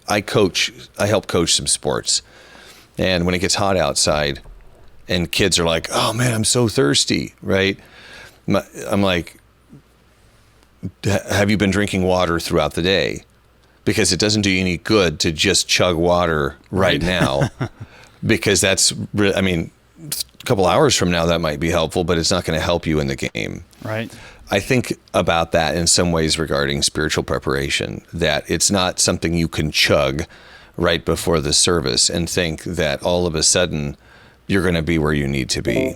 I help coach some sports, and when it gets hot outside and kids are like, oh man, I'm so thirsty, right? I'm like, have you been drinking water throughout the day? Because it doesn't do you any good to just chug water right now, because that's, I mean, a couple hours from now that might be helpful, but it's not going to help you in the game. Right. I think about that in some ways regarding spiritual preparation, that it's not something you can chug right before the service and think that all of a sudden you're going to be where you need to be.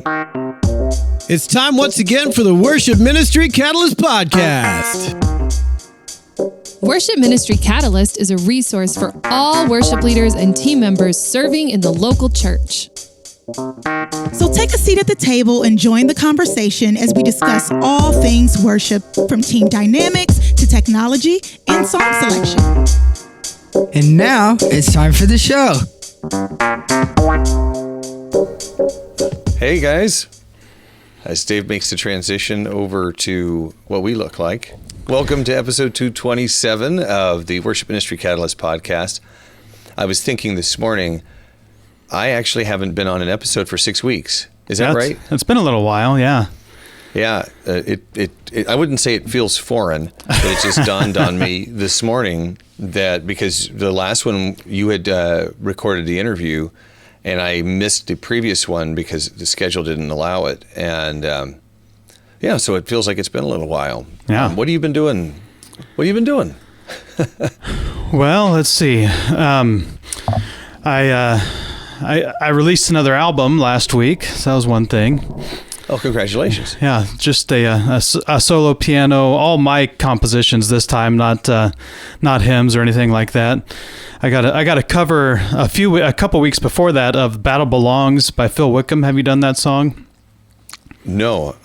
It's time once again for the Worship Ministry Catalyst Podcast. Worship Ministry Catalyst is a resource for all worship leaders and team members serving in the local church. So take a seat at the table and join the conversation as we discuss all things worship, from team dynamics to technology and song selection. And now it's time for the show. Hey guys, as Dave makes the transition over to what we look like. Welcome to episode 227 of the Worship Ministry Catalyst podcast. I was thinking this morning, I actually haven't been on an episode for 6 weeks. Is that right? It's been a little while, yeah. Yeah, I wouldn't say it feels foreign, but it just dawned on me this morning that because the last one you had recorded the interview, and I missed the previous one because the schedule didn't allow it, and yeah, so it feels like it's been a little while. Yeah. What have you been doing? What have you been doing? Well, let's see. I released another album last week, so that was one thing. Oh, congratulations. Yeah, just a solo piano, all my compositions this time, not hymns or anything like that. I got to cover a couple weeks before that of Battle Belongs by Phil Wickham. Have you done that song? No,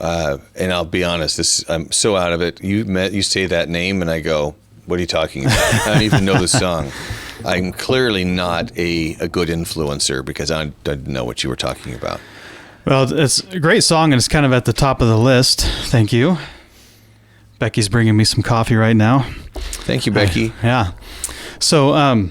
and I'll be honest, I'm so out of it. You say that name and I go, what are you talking about? I don't even know the song. I'm clearly not a good influencer because I didn't know what you were talking about. Well, it's a great song, and it's kind of at the top of the list. Thank you. Becky's bringing me some coffee right now. Thank you, Becky. Yeah. So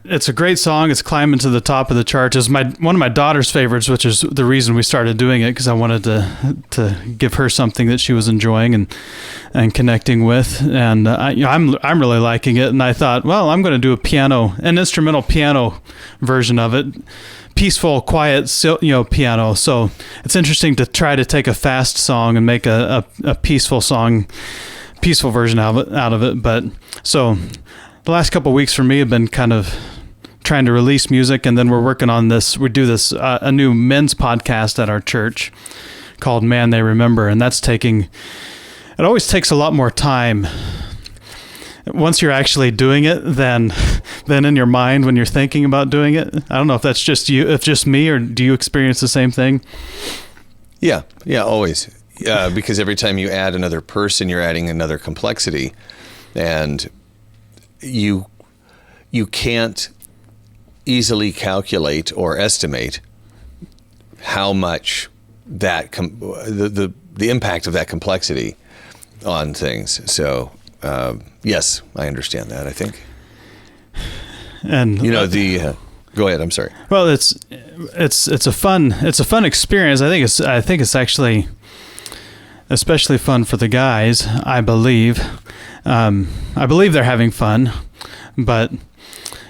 it's a great song. It's climbing to the top of the charts. It's one of my daughter's favorites, which is the reason we started doing it, because I wanted to give her something that she was enjoying and connecting with. And I'm really liking it. And I thought, well, I'm going to do an instrumental piano version of it. Peaceful, quiet, piano. So it's interesting to try to take a fast song and make a peaceful version out of it. But so the last couple of weeks for me have been kind of trying to release music, and then we're working on this. We do this a new men's podcast at our church called Man They Remember, and it always takes a lot more time once you're actually doing it than in your mind when you're thinking about doing it. I don't know if that's just you, if just me, or do you experience the same thing? Yeah, always. Because every time you add another person, you're adding another complexity, and you can't easily calculate or estimate how much that the impact of that complexity on things. So yes, I understand that, I think. And go ahead. I'm sorry. Well, it's a fun experience. I think it's actually especially fun for the guys. I believe they're having fun, but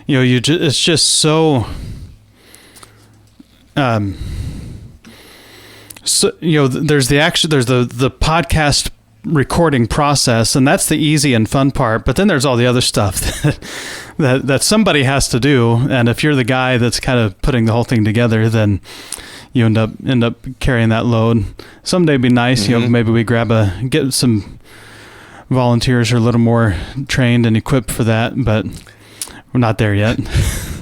it's just so. There's the podcast recording process, and that's the easy and fun part, but then there's all the other stuff that somebody has to do, and if you're the guy that's kind of putting the whole thing together, then you end up carrying that load. Someday it'd be nice, maybe we get some volunteers who are a little more trained and equipped for that, but we're not there yet.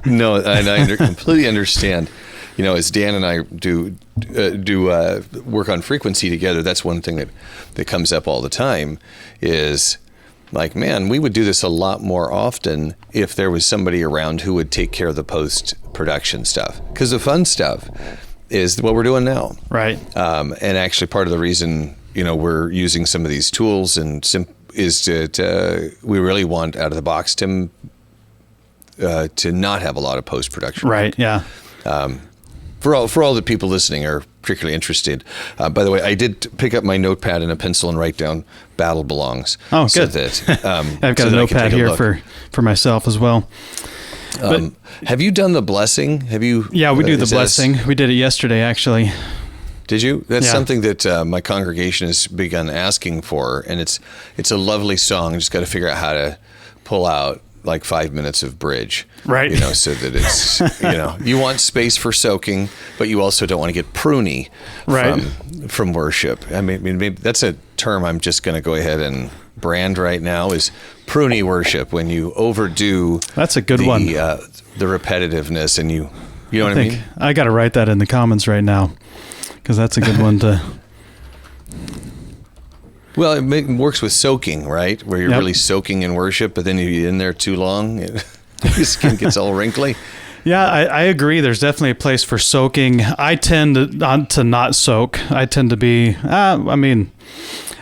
No, I completely understand. As Dan and I do work on frequency together, that's one thing that comes up all the time is like, man, we would do this a lot more often if there was somebody around who would take care of the post-production stuff. Because the fun stuff is what we're doing now. Right. And actually part of the reason, we're using some of these tools is that we really want out of the box. Tim to not have a lot of post-production. Right. Yeah. For all the people listening are particularly interested. By the way, I did pick up my notepad and a pencil and write down "Battle Belongs." Oh, so good. That, I've got so a that I can notepad take a here look. for myself as well. Have you done the blessing? Have you? Yeah, we do the is that blessing. We did it yesterday, actually. Did you? That's Yeah. something that my congregation has begun asking for, and it's a lovely song. Just got to figure out how to pull out like 5 minutes of bridge, Right. so that it's, you want space for soaking, but you also don't want to get pruny Right. from worship. I mean, maybe that's a term I'm just going to go ahead and brand right now is pruny worship, when you overdo. That's a good one. The repetitiveness, and you know what I mean? I got to write that in the comments right now, because that's a good one to. Well, it works with soaking, right? Where you're Yep. really soaking in worship, but then if you're in there too long, your skin gets all wrinkly. Yeah, I agree. There's definitely a place for soaking. I tend to not soak. I tend to be.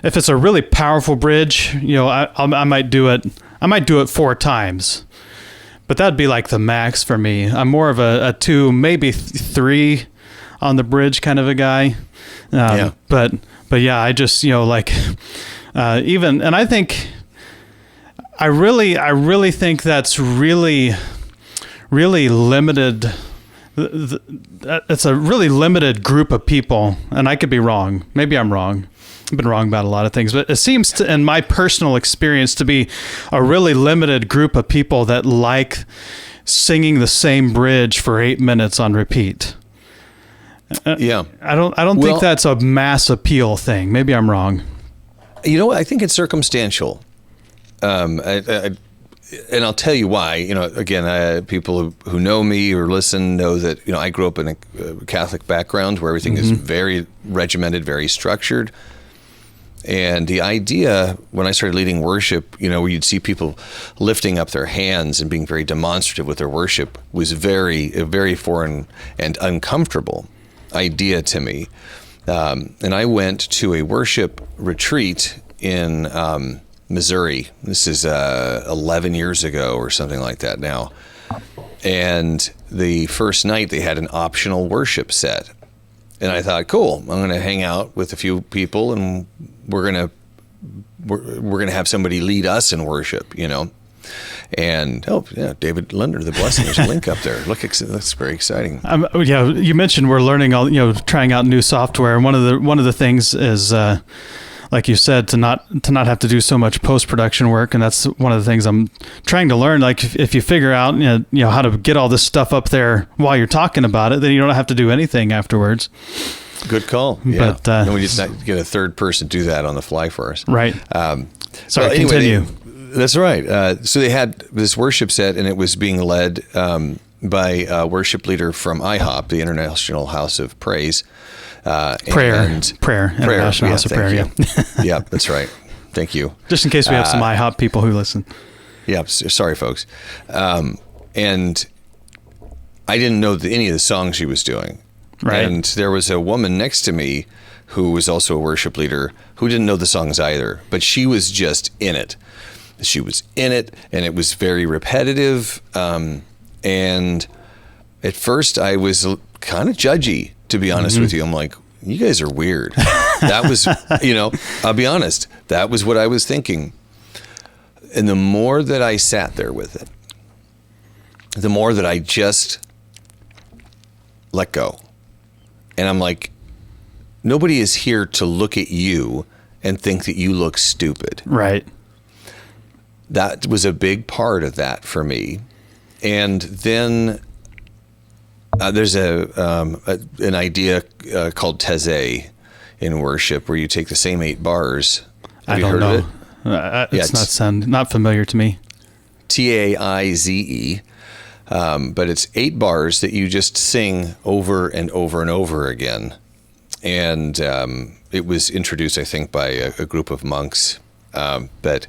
If it's a really powerful bridge, I might do it. I might do it 4 times, but that'd be like the max for me. I'm more of a 2, maybe 3 on the bridge kind of a guy. Yeah. But yeah, I just even, and I think I really think that's really limited. It's a really limited group of people, and I could be wrong. Maybe I'm wrong. I've been wrong about a lot of things, but it seems to, in my personal experience, to be a really limited group of people that like singing the same bridge for 8 minutes on repeat. Yeah. I don't think that's a mass appeal thing. Maybe I'm wrong. You know what? I think it's circumstantial. And I'll tell you why. Again, people who know me or listen know that, I grew up in a Catholic background where everything is very regimented, very structured. And the idea, when I started leading worship, where you'd see people lifting up their hands and being very demonstrative with their worship, was a very foreign and uncomfortable idea to me. And I went to a worship retreat in Missouri. This is 11 years ago or something like that now. And the first night they had an optional worship set. And I thought, cool, I'm going to hang out with a few people, and we're going to have somebody lead us in worship, And David Linder, the blessing. There's a link up there. That's very exciting. You mentioned we're learning trying out new software, and one of the things is, like you said, to not have to do so much post-production work, and that's one of the things I'm trying to learn. Like if you figure out how to get all this stuff up there while you're talking about it, then you don't have to do anything afterwards. Good call. Yeah. But and we just not get a third person to do that on the fly for us. Right. Sorry. Anyway, Continue. That's right. So they had this worship set, and it was being led by a worship leader from IHOP, the International House of Praise. Prayer. International House of Prayer. Yeah. Yeah, that's right. Thank you. Just in case we have some IHOP people who listen. Yeah. Sorry, folks. And I didn't know any of the songs she was doing. Right. And there was a woman next to me who was also a worship leader who didn't know the songs either, but she was just in it. She was in it, and it was very repetitive. And at first I was kind of judgy, to be honest with you. I'm like, you guys are weird. That was, I'll be honest, that was what I was thinking. And the more that I sat there with it, the more that I just let go. And I'm like, nobody is here to look at you and think that you look stupid. Right. That was a big part of that for me. And then there's an idea called Taize in worship, where you take the same 8 bars. Have you heard of it? It's not familiar to me. Taize. But it's 8 bars that you just sing over and over and over again. And it was introduced, I think, by a group of monks. But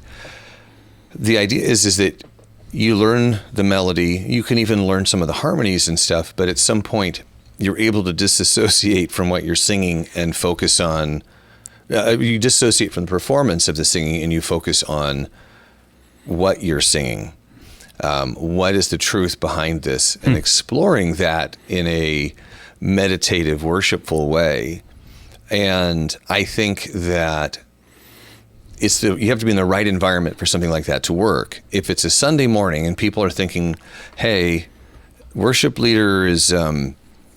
the idea is that you learn the melody. You can even learn some of the harmonies and stuff. But at some point, you're able to disassociate from what you're singing and focus on. You disassociate from the performance of the singing, and you focus on what you're singing. What is the truth behind this? And exploring that in a meditative, worshipful way. And I think that you have to be in the right environment for something like that to work. If it's a Sunday morning and people are thinking, hey, worship leader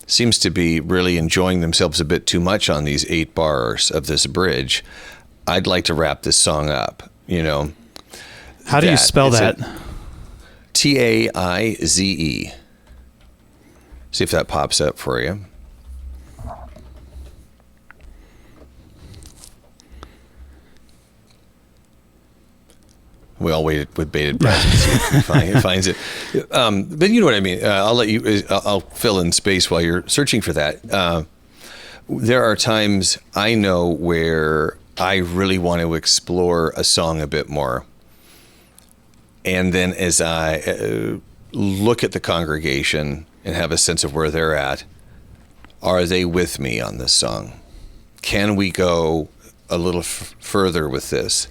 seems to be really enjoying themselves a bit too much on these 8 bars of this bridge, I'd like to wrap this song up, How do you spell that? Taize. See if that pops up for you. We all waited with bated breath to see if he finds it. But you know what I mean. I'll fill in space while you're searching for that. There are times I know where I really want to explore a song a bit more. And then as I look at the congregation and have a sense of where they're at, are they with me on this song? Can we go a little further with this?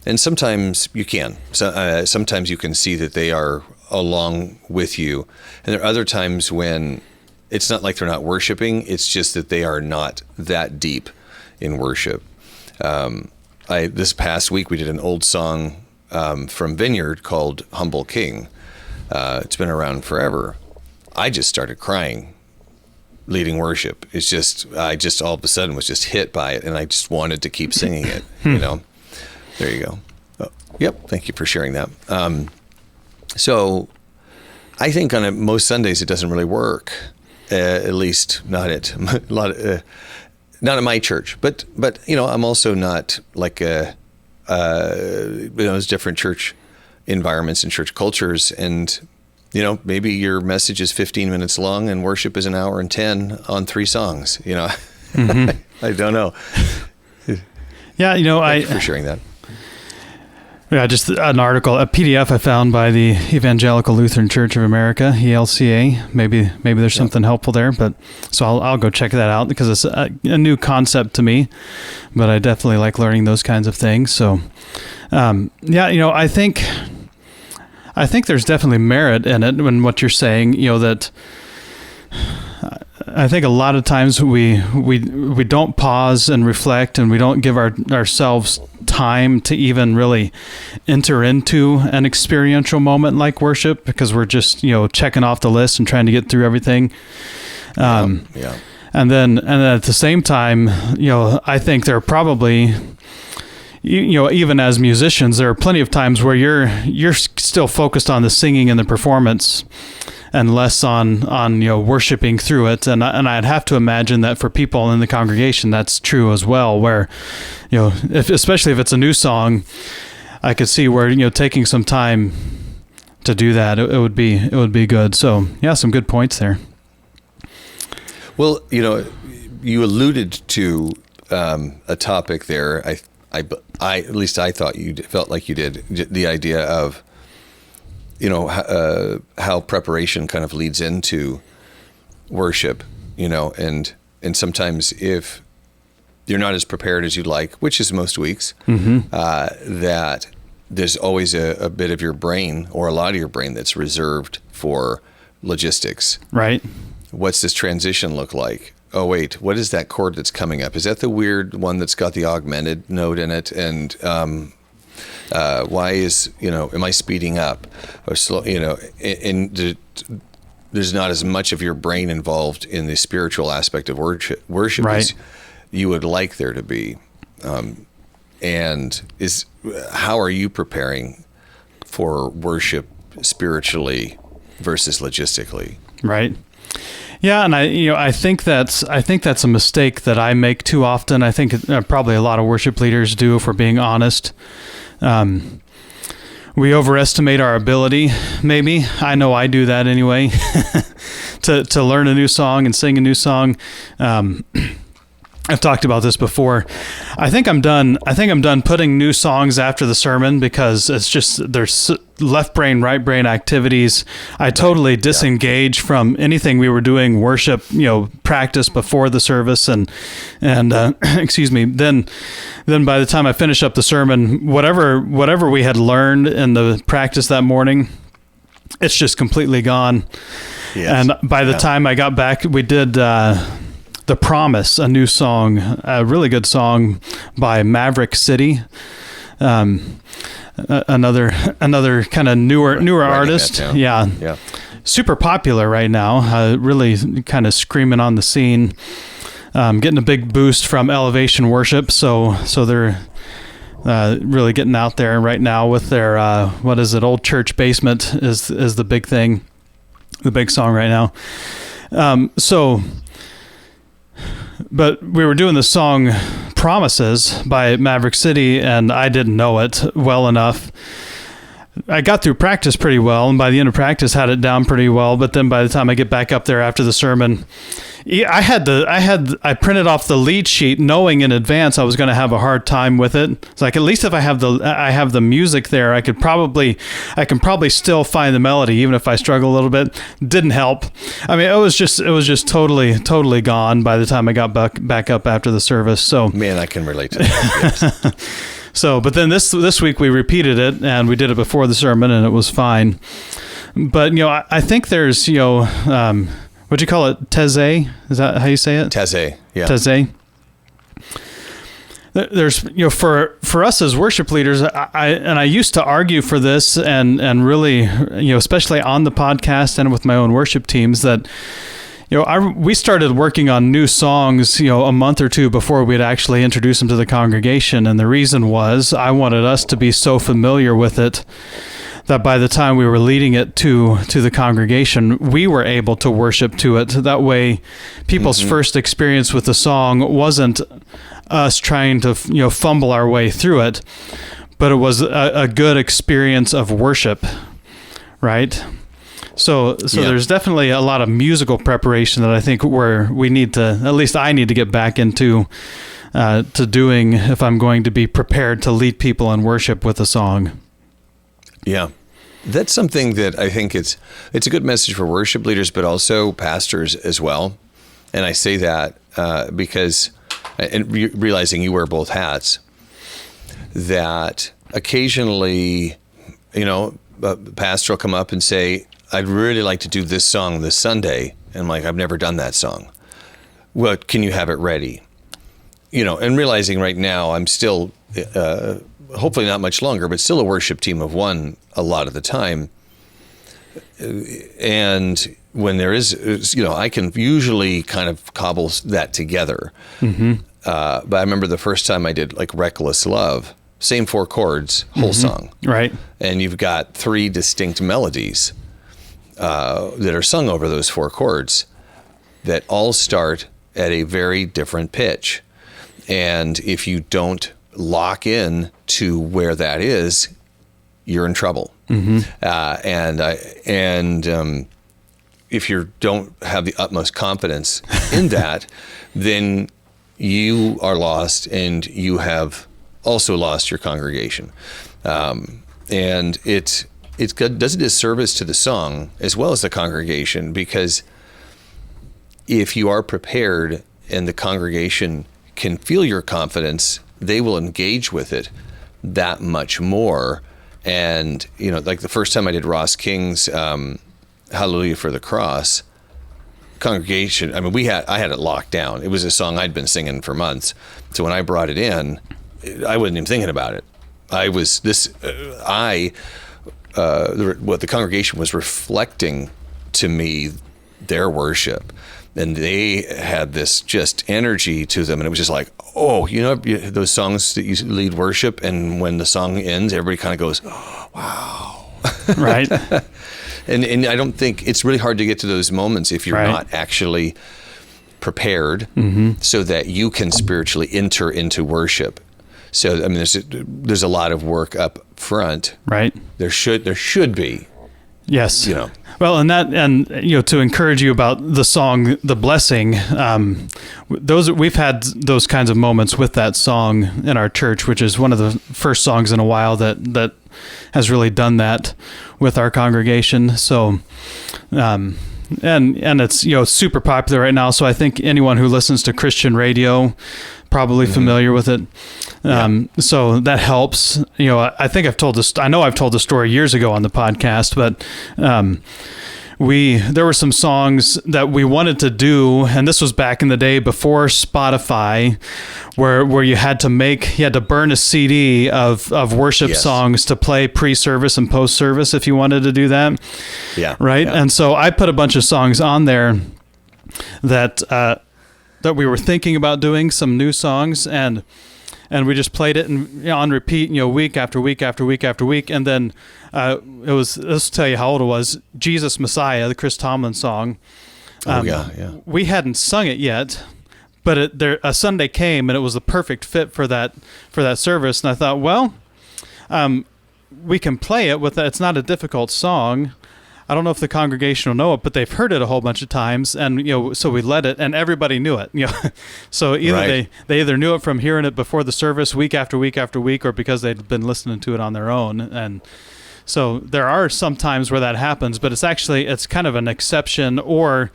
And sometimes you can. Sometimes you can see that they are along with you. And there are other times when it's not like they're not worshiping. It's just that they are not that deep in worship. This past week, we did an old song from Vineyard called Humble King. It's been around forever. I just started crying leading worship. I just all of a sudden was just hit by it, and I just wanted to keep singing it, There you go. Oh, yep. Thank you for sharing that. So I think on most Sundays it doesn't really work, at least not at not at my church. But I'm also not like there's different church environments and church cultures, and maybe your message is 15 minutes long and worship is an hour and 10 on 3 songs. I don't know. Yeah, Thank you for sharing that. Yeah, just an article, a PDF I found by the Evangelical Lutheran Church of America, ELCA. Maybe there's something helpful there, but so I'll go check that out because it's a new concept to me, but I definitely like learning those kinds of things. So, I think there's definitely merit in it when what you're saying, that I think a lot of times we don't pause and reflect, and we don't give ourselves time to even really enter into an experiential moment like worship, because we're just checking off the list and trying to get through everything. And then at the same time, I think there are probably even as musicians, there are plenty of times where you're still focused on the singing and the performance, and less on worshiping through it. And I'd have to imagine that for people in the congregation, that's true as well, where, especially if it's a new song, I could see where, taking some time to do that, it would be good. So yeah, some good points there. Well, you alluded to a topic there. I at least I thought you felt like you did, the idea of, how preparation kind of leads into worship, and sometimes if you're not as prepared as you'd like, which is most weeks, that there's always a bit of your brain, or a lot of your brain, that's reserved for logistics. Right. What's this transition look like? Oh, wait, what is that chord that's coming up? Is that the weird one that's got the augmented note in it? And why is, am I speeding up or slow, and there's not as much of your brain involved in the spiritual aspect of worship right. as you would like there to be. And how are you preparing for worship spiritually versus logistically? Right. Yeah, and I think that's a mistake that I make too often. I think probably a lot of worship leaders do, if we're being honest. We overestimate our ability, maybe. I know I do that anyway, to learn a new song and sing a new song. I've talked about this before. I think I'm done putting new songs after the sermon, because it's just, there's left brain, right brain activities. I totally disengage from anything we were doing worship, practice before the service, and excuse me. Then by the time I finish up the sermon, whatever we had learned in the practice that morning, it's just completely gone. Yes. And by the time I got back, we did The Promise, a new song, a really good song by Maverick City. Another kind of newer artist. Yeah. Super popular right now. Really kind of screaming on the scene. Getting a big boost from Elevation Worship. So they're really getting out there right now with their Old Church Basement is the big thing, the big song right now. But we were doing the song Promises by Maverick City, and I didn't know it well enough. I got through practice pretty well, and by the end of practice had it down pretty well. But then by the time I get back up there after the sermon, I printed off the lead sheet knowing in advance I was going to have a hard time with it. It's like, at least if I have the music there, I can probably still find the melody, even if I struggle a little bit. Didn't help. I mean, it was just totally gone by the time I got back up after the service. So man, I can relate to that. Yes. So, but then this week we repeated it, and we did it before the sermon, and it was fine. But I think there's what'd you call it? Taize? Is that how you say it? Taize, yeah. Taize. There's for us as worship leaders, I used to argue for this, and really especially on the podcast and with my own worship teams, that we started working on new songs, a month or two before we'd actually introduce them to the congregation. And the reason was I wanted us to be so familiar with it that by the time we were leading it to the congregation, we were able to worship to it. That way, people's first experience with the song wasn't us trying to, fumble our way through it, but it was a good experience of worship, right? So there's definitely a lot of musical preparation that I think we need to, at least I need to get back into to doing if I'm going to be prepared to lead people in worship with a song. Yeah. That's something that I think it's a good message for worship leaders, but also pastors as well. And I say that because, and realizing you wear both hats, that occasionally, a pastor will come up and say, I'd really like to do this song this Sunday. And I'm like, I've never done that song. Well, can you have it ready? And realizing right now I'm still, hopefully not much longer, but still a worship team of one a lot of the time. And when there is, I can usually kind of cobble that together. Mm-hmm. But I remember the first time I did like Reckless Love, same 4 chords, whole song. Right. And you've got 3 distinct melodies that are sung over those 4 chords that all start at a very different pitch. And if you don't lock in to where that is, you're in trouble. Mm-hmm. And if you don't have the utmost confidence in that, then you are lost, and you have also lost your congregation. And it does a disservice to the song as well as the congregation, because if you are prepared and the congregation can feel your confidence, they will engage with it that much more. And, like the first time I did Ross King's Hallelujah for the Cross, congregation, I mean, I had it locked down. It was a song I'd been singing for months. So when I brought it in, I wasn't even thinking about it. What the congregation was reflecting to me, their worship. And they had this just energy to them. And it was just like, those songs that you lead worship, and when the song ends, everybody kind of goes, oh, wow. Right. And I don't think it's really hard to get to those moments if you're not actually prepared so that you can spiritually enter into worship. So, I mean, there's a lot of work up front. Right. There should be. Yes. Well, and to encourage you about the song, The Blessing, we've had those kinds of moments with that song in our church, which is one of the first songs in a while that has really done that with our congregation. So, and it's, super popular right now. So I think anyone who listens to Christian radio probably familiar with it. So that helps. I think I've told this. I know I've told the story years ago on the podcast, but there were some songs that we wanted to do, and this was back in the day before Spotify, where you had to burn a CD of worship songs to play pre-service and post-service if you wanted to do that. Yeah. Right. Yeah. And so I put a bunch of songs on there that we were thinking about doing, some new songs, and we just played it on repeat, week after week after week after week. And then let's tell you how old it was, Jesus Messiah, the Chris Tomlin song. We hadn't sung it yet, but a Sunday came and it was the perfect fit for that service. And I thought, well, we can play it with that. It's not a difficult song. I don't know if the congregation will know it, but they've heard it a whole bunch of times, and so we led it, and everybody knew it. So either they either knew it from hearing it before the service, week after week after week, or because they'd been listening to it on their own. And so there are some times where that happens, but it's kind of an exception, or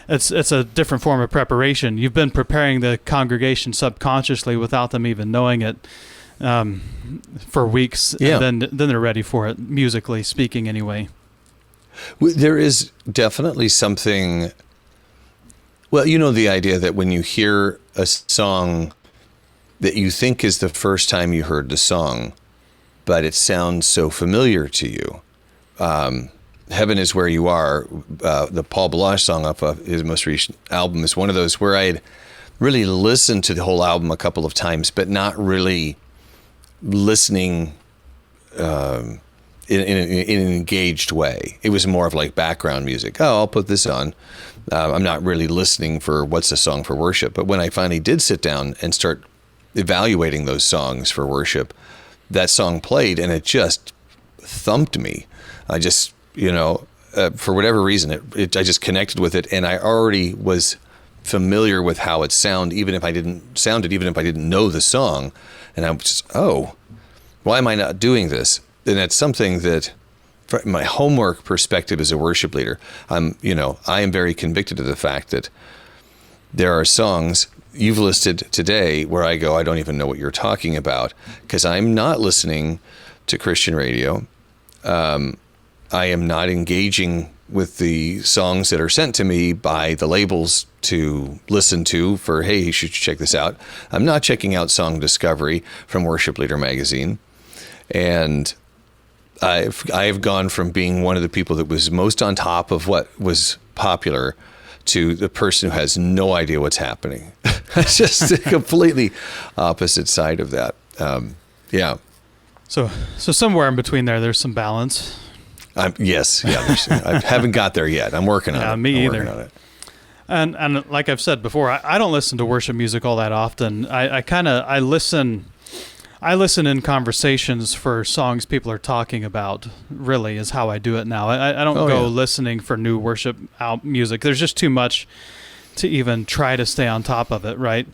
it's a different form of preparation. You've been preparing the congregation subconsciously without them even knowing it for weeks, and then they're ready for it, musically speaking, anyway. There is definitely something, the idea that when you hear a song that you think is the first time you heard the song, but it sounds so familiar to you. Heaven is Where You Are, the Paul Baloche song off of his most recent album, is one of those where I'd really listened to the whole album a couple of times, but not really listening in an engaged way. It was more of like background music. Oh, I'll put this on. I'm not really listening for what's a song for worship. But when I finally did sit down and start evaluating those songs for worship, that song played and it just thumped me. I just, for whatever reason, I just connected with it, and I already was familiar with how it sounded, even if I didn't know the song. And I'm just, why am I not doing this? And it's something that, from my homework perspective as a worship leader, I am very convicted of the fact that there are songs you've listed today where I go, I don't even know what you're talking about, because I'm not listening to Christian radio. I am not engaging with the songs that are sent to me by the labels to listen to for, hey, you should check this out. I'm not checking out Song Discovery from Worship Leader magazine. And I've gone from being one of the people that was most on top of what was popular to the person who has no idea what's happening. It's just a completely opposite side of that. So somewhere in between there's some balance. Yes. I haven't got there yet. I'm working on it. Me either. On it. And like I've said before, I don't listen to worship music all that often. I listen in conversations for songs people are talking about, really, is how I do it now. I don't go listening for new worship music. There's just too much to even try to stay on top of it, right?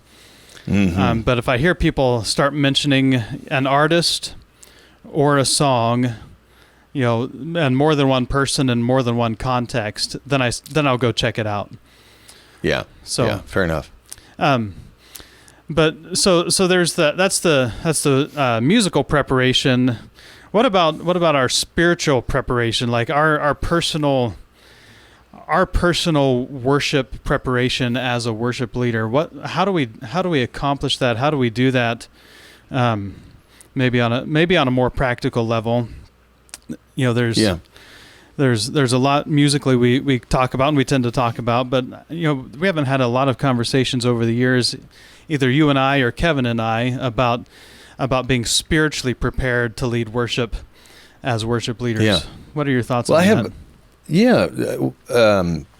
Mm-hmm. But if I hear people start mentioning an artist or a song, and more than one person in more than one context, then I'll go check it out. Yeah. So fair enough. But so there's that's the musical preparation. What about our spiritual preparation, like our personal worship preparation as a worship leader? How do we accomplish that? How do we do that? Maybe on a more practical level. There's a lot musically we talk about and we tend to talk about, but we haven't had a lot of conversations over the years, either you and I or Kevin and I, about being spiritually prepared to lead worship as worship leaders. Yeah. What are your thoughts on that?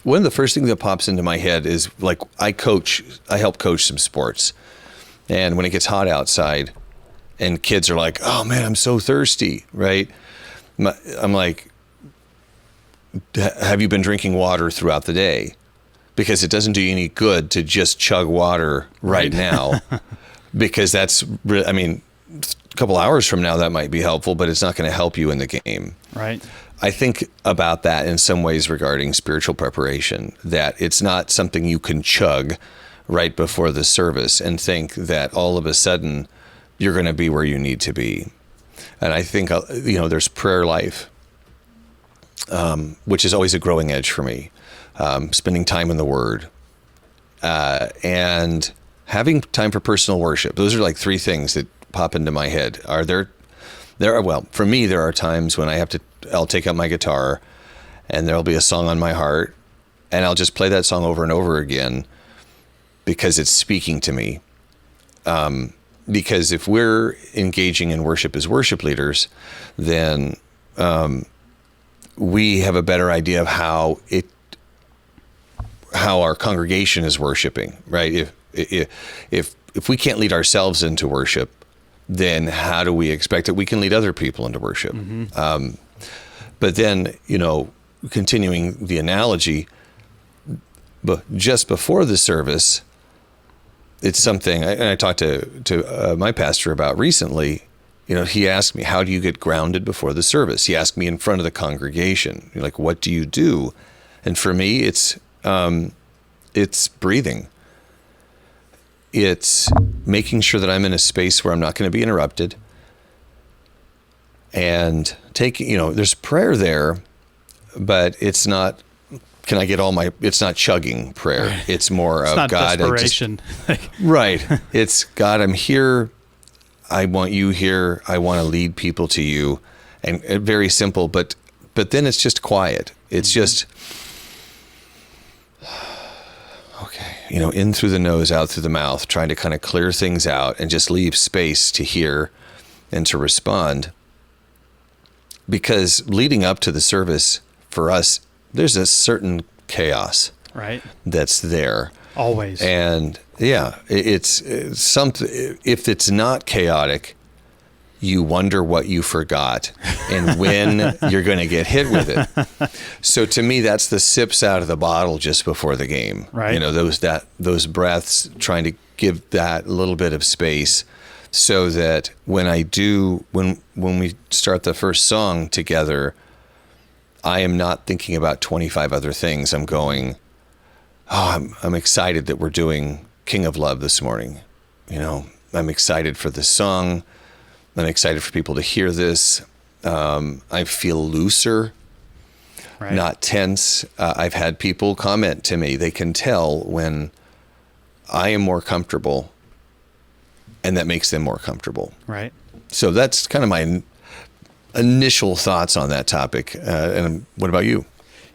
One of the first things that pops into my head is, like, I help coach some sports, and when it gets hot outside and kids are like, oh man, I'm so thirsty, right? I'm like, have you been drinking water throughout the day? Because it doesn't do you any good to just chug water right now, because that's really, a couple hours from now that might be helpful, but it's not going to help you in the game. Right. I think about that in some ways regarding spiritual preparation, that it's not something you can chug right before the service and think that all of a sudden you're going to be where you need to be. And I think, there's prayer life, which is always a growing edge for me. Spending time in the Word, and having time for personal worship. Those are like three things that pop into my head. Well, for me, there are times when I'll take out my guitar and there'll be a song on my heart and I'll just play that song over and over again because it's speaking to me. Because if we're engaging in worship as worship leaders, then we have a better idea of how our congregation is worshiping, right? If we can't lead ourselves into worship, then how do we expect that we can lead other people into worship? Mm-hmm. But then, continuing the analogy, but just before the service, it's something, and I talked to my pastor about recently. He asked me, how do you get grounded before the service? He asked me in front of the congregation, like, what do you do? And for me, it's breathing. It's making sure that I'm in a space where I'm not going to be interrupted. And there's prayer there, but it's not, it's not chugging prayer. It's more of not God. Desperation. Right. It's God, I'm here. I want you here. I want to lead people to you. And very simple, but then it's just quiet. It's just, okay, in through the nose, out through the mouth, trying to kind of clear things out and just leave space to hear and to respond. Because leading up to the service for us, there's a certain chaos, right, that's there. Always. And yeah, it's something, if it's not chaotic, you wonder what you forgot and when you're going to get hit with it. So to me, that's the sips out of the bottle just before the game. Right. Those breaths, trying to give that little bit of space so that when we start the first song together, I am not thinking about 25 other things. I'm going, I'm excited that we're doing King of Love this morning. I'm excited for this song. I'm excited for people to hear this. I feel looser, right, not tense. I've had people comment to me, they can tell when I am more comfortable, and that makes them more comfortable. Right. So that's kind of my initial thoughts on that topic. And what about you?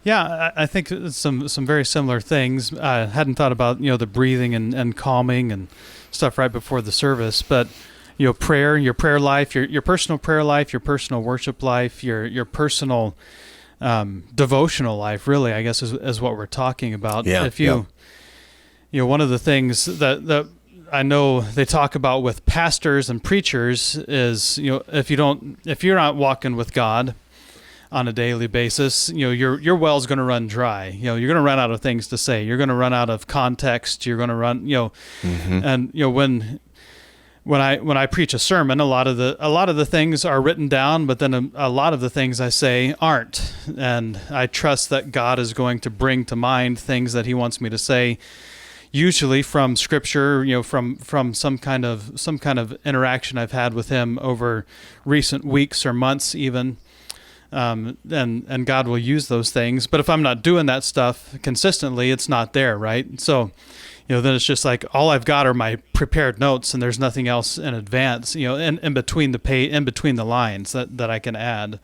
Yeah, I think some very similar things. I hadn't thought about, the breathing and calming and stuff right before the service, but prayer, your prayer life, your personal prayer life, your personal worship life, your personal devotional life, really, I guess is what we're talking about. Yeah. If one of the things that I know they talk about with pastors and preachers is, if you're not walking with God on a daily basis, your well's going to run dry. You're going to run out of things to say. You're going to run out of context. You're going to run, Mm-hmm. And when I preach a sermon, a lot of the things are written down, but then a lot of the things I say aren't. And I trust that God is going to bring to mind things that He wants me to say, usually from Scripture, from some kind of interaction I've had with Him over recent weeks or months, even. And God will use those things. But if I'm not doing that stuff consistently, it's not there, right? So, then it's just like all I've got are my prepared notes, and there's nothing else in advance, in between the lines that I can add.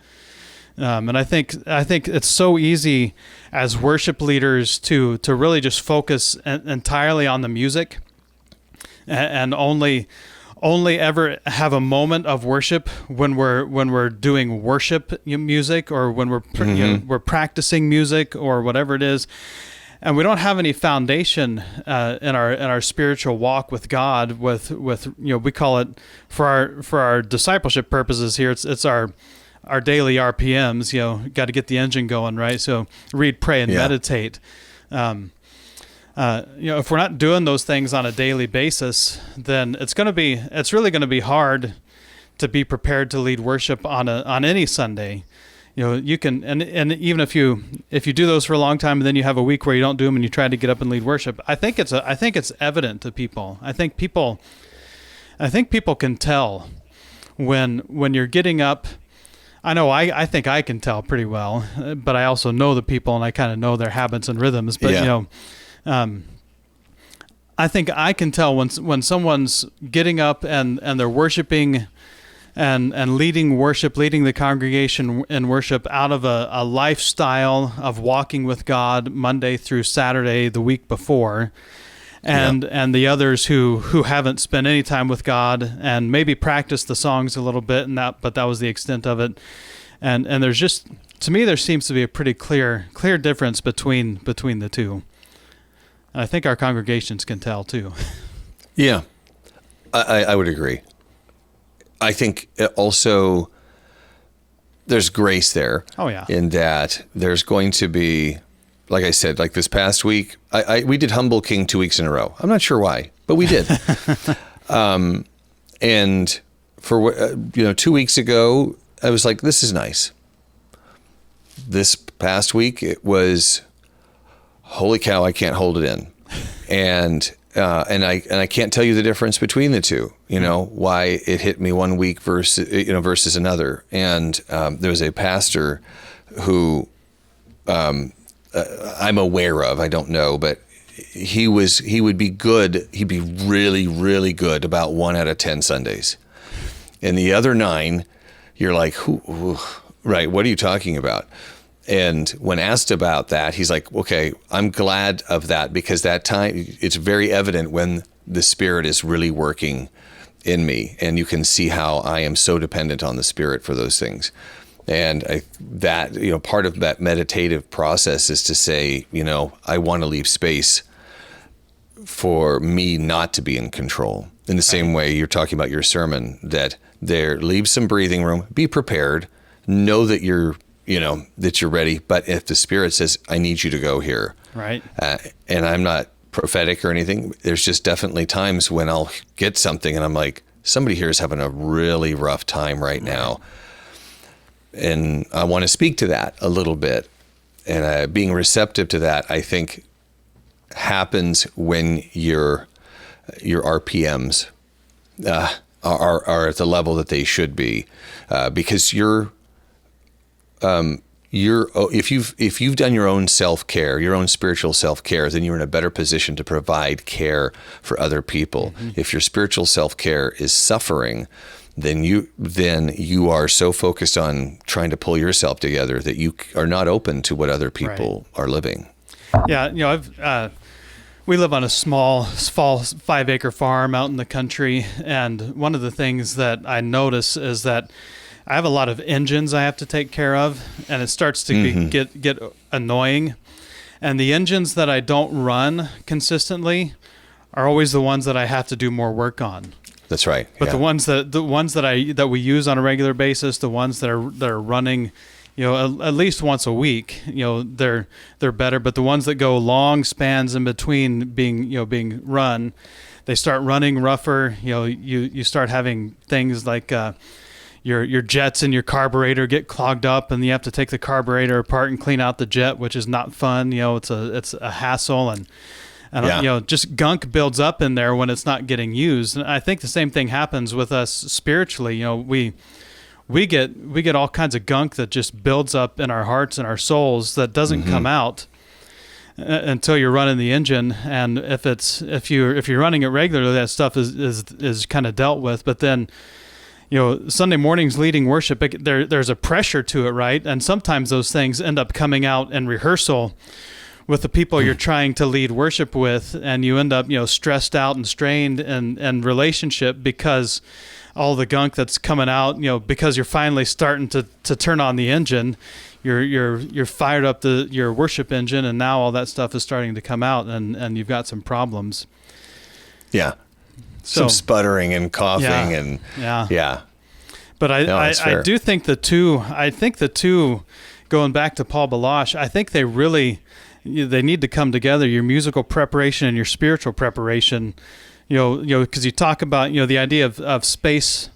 And I think it's so easy as worship leaders to really just focus entirely on the music, and only ever have a moment of worship when we're doing worship music, or when we're practicing music or whatever it is. And we don't have any foundation in our spiritual walk with God. With we call it, for our discipleship purposes here, it's our daily RPMs. Got to get the engine going, right? So read, pray, and meditate. If we're not doing those things on a daily basis, then it's really going to be hard to be prepared to lead worship on any Sunday. You can, and even if you do those for a long time and then you have a week where you don't do them and you try to get up and lead worship, I think it's evident to people. I think people, I think people can tell when you're getting up. I know I think I can tell pretty well, but I also know the people and I kind of know their habits and rhythms. But I think I can tell when someone's getting up and they're worshiping and leading worship, leading the congregation in worship out of a lifestyle of walking with God Monday through Saturday the week before. And the others who haven't spent any time with God and maybe practiced the songs a little bit, but that was the extent of it. And there's just, to me, there seems to be a pretty clear difference between the two. And I think our congregations can tell too. Yeah, I would agree. I think also there's grace there. Oh yeah. In that there's going to be, like I said, like this past week, we did Humble King 2 weeks in a row. I'm not sure why, but we did. And for 2 weeks ago, I was like, this is nice. This past week, it was, holy cow, I can't hold it in, and I can't tell you the difference between the two. Why it hit me one week versus another. And there was a pastor who. I'm aware of, I don't know, but he would be good. He'd be really, really good about 1 out of 10 Sundays. And the other 9, you're like, right, what are you talking about? And when asked about that, he's like, okay, I'm glad of that, because that time, it's very evident when the Spirit is really working in me, and you can see how I am so dependent on the Spirit for those things. And part of that meditative process is to say, I want to leave space for me not to be in control. In the same way you're talking about your sermon, that leave some breathing room, be prepared, know that you're ready. But if the Spirit says, I need you to go here, right? And I'm not prophetic or anything, there's just definitely times when I'll get something and I'm like, somebody here is having a really rough time right now. And I want to speak to that a little bit. And being receptive to that, I think, happens when your RPMs are at the level that they should be, because if you've done your own self-care, your own spiritual self-care, then you're in a better position to provide care for other people. Mm-hmm. If your spiritual self-care is suffering, then you are so focused on trying to pull yourself together that you are not open to what other people are living. Yeah, we live on a small 5-acre farm out in the country, and one of the things that I notice is that I have a lot of engines I have to take care of, and it starts to get annoying. And the engines that I don't run consistently are always the ones that I have to do more work on. That's right. But the ones that we use on a regular basis, the ones that are running, at least once a week, they're better. But the ones that go long spans in between being run, they start running rougher. You start having things like your jets and your carburetor get clogged up, and you have to take the carburetor apart and clean out the jet, which is not fun. It's a hassle, and just gunk builds up in there when it's not getting used. And I think the same thing happens with us spiritually. We get all kinds of gunk that just builds up in our hearts and our souls that doesn't come out until you're running the engine. And if you're running it regularly, that stuff is kind of dealt with. But then, Sunday mornings leading worship, there's a pressure to it, right? And sometimes those things end up coming out in rehearsal with the people you're trying to lead worship with, and you end up, stressed out and strained in relationship because all the gunk that's coming out, because you're finally starting to turn on the engine, you're fired up your worship engine, and now all that stuff is starting to come out, and you've got some problems. Yeah. Some sputtering and coughing and But I do think the two, going back to Paul Baloche, I think they need to come together, your musical preparation and your spiritual preparation, because you talk about, the idea of space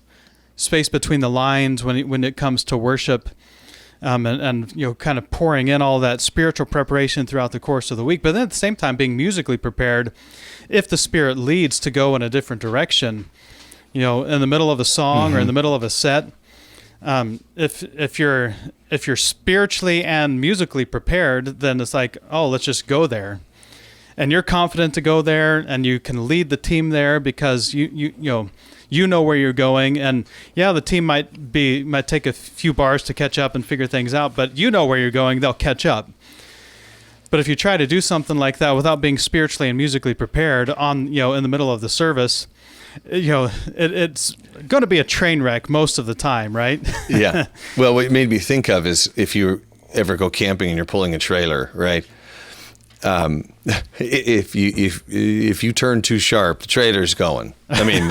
between the lines when it comes to worship, and kind of pouring in all that spiritual preparation throughout the course of the week, but then at the same time being musically prepared if the Spirit leads to go in a different direction. in the middle of a song or in the middle of a set, if you're spiritually and musically prepared, then it's like, oh, let's just go there. And you're confident to go there, and you can lead the team there because you know where you're going. And yeah, the team might take a few bars to catch up and figure things out, but you know where you're going, they'll catch up. But if you try to do something like that without being spiritually and musically prepared in the middle of the service, it's going to be a train wreck most of the time, right? Yeah. Well, what it made me think of is if you ever go camping and you're pulling a trailer, right? If you turn too sharp, the trailer's going. I mean,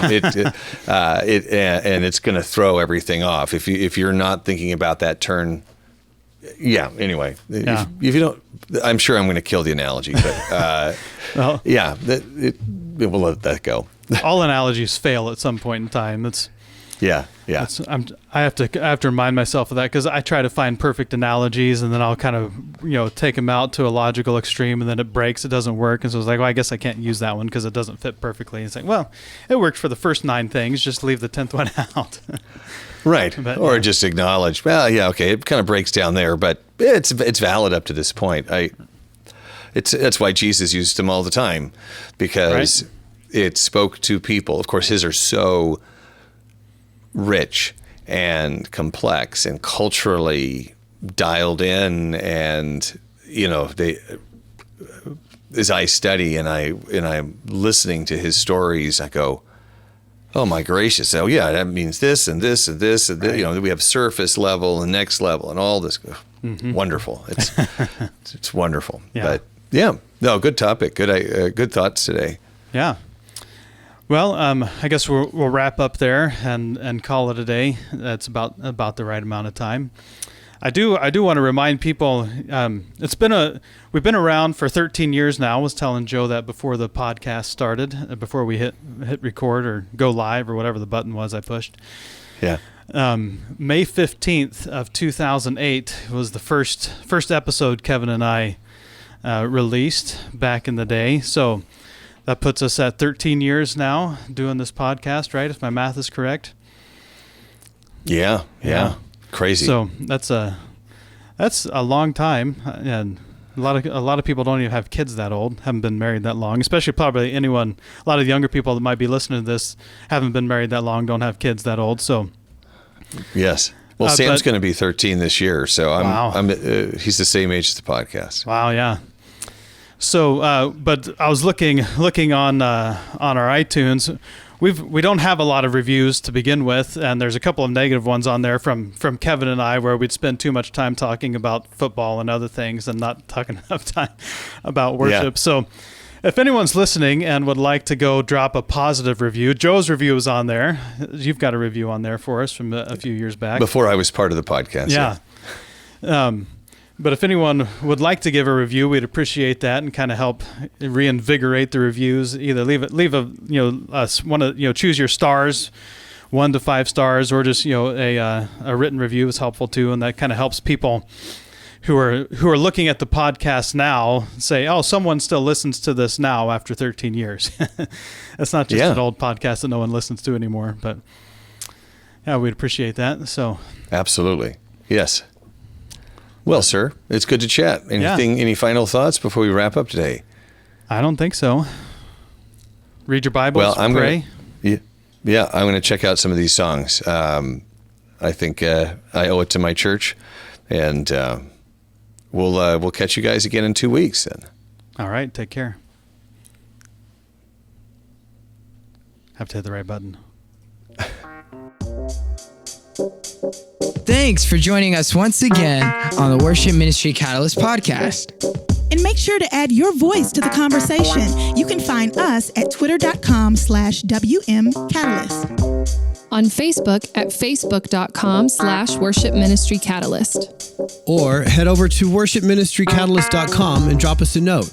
and it's going to throw everything off. If you're not thinking about that turn, yeah. Anyway, yeah. If you don't, I'm sure I'm going to kill the analogy, but well, yeah, we'll let that go. All analogies fail at some point in time. Yeah. I have to remind myself of that because I try to find perfect analogies, and then I'll kind of take them out to a logical extreme, and then it breaks. It doesn't work, and so it's like, well, I guess I can't use that one because it doesn't fit perfectly. And it's like, well, it worked for the first 9 things. Just leave the 10th one out. Right. But, or just acknowledge, well, yeah, okay, it kind of breaks down there, but it's valid up to this point. That's why Jesus used them all the time, because it spoke to people. Of course, his are so rich and complex and culturally dialed in, and they, as I study and I'm listening to his stories, I go, oh my gracious, oh yeah, that means this and this and this, and we have surface level and next level and all this. Wonderful. It's wonderful. Yeah. But yeah, no, good topic, good thoughts today. Yeah. Well, I guess we'll wrap up there and call it a day. That's about the right amount of time. I do want to remind people. We've been around for 13 years now. I was telling Joe that before the podcast started, before we hit record or go live or whatever the button was I pushed. Yeah. May 15th of 2008 was the first episode Kevin and I released back in the day. So that puts us at 13 years now doing this podcast, right? If my math is correct. Yeah. Crazy. So that's a long time, and a lot of people don't even have kids that old, haven't been married that long. Especially probably a lot of younger people that might be listening to this haven't been married that long, don't have kids that old. So yes. Well, Sam's going to be 13 this year, so he's the same age as the podcast. Wow. Yeah. So, but I was looking on our iTunes. We don't have a lot of reviews to begin with, and there's a couple of negative ones on there from Kevin and I, where we'd spend too much time talking about football and other things and not talking enough time about worship. Yeah. So, if anyone's listening and would like to go drop a positive review, Joe's review is on there. You've got a review on there for us from a few years back. Before I was part of the podcast. Yeah. But if anyone would like to give a review, we'd appreciate that and kind of help reinvigorate the reviews. Either choose your stars, 1 to 5 stars, or just a written review is helpful too, and that kind of helps people who are looking at the podcast now say, oh, someone still listens to this now after 13 years. That's not just an old podcast that no one listens to anymore. But yeah, we'd appreciate that. So absolutely, yes. Well, sir, it's good to chat. Any final thoughts before we wrap up today? I don't think so. Read your Bibles, pray. I'm going to check out some of these songs. I think I owe it to my church, and we'll catch you guys again in 2 weeks then. All right, take care. Have to hit the right button. Thanks for joining us once again on the Worship Ministry Catalyst podcast. And make sure to add your voice to the conversation. You can find us at twitter.com/WM Catalyst. On Facebook at facebook.com/Worship Ministry Catalyst. Or head over to worshipministrycatalyst.com and drop us a note.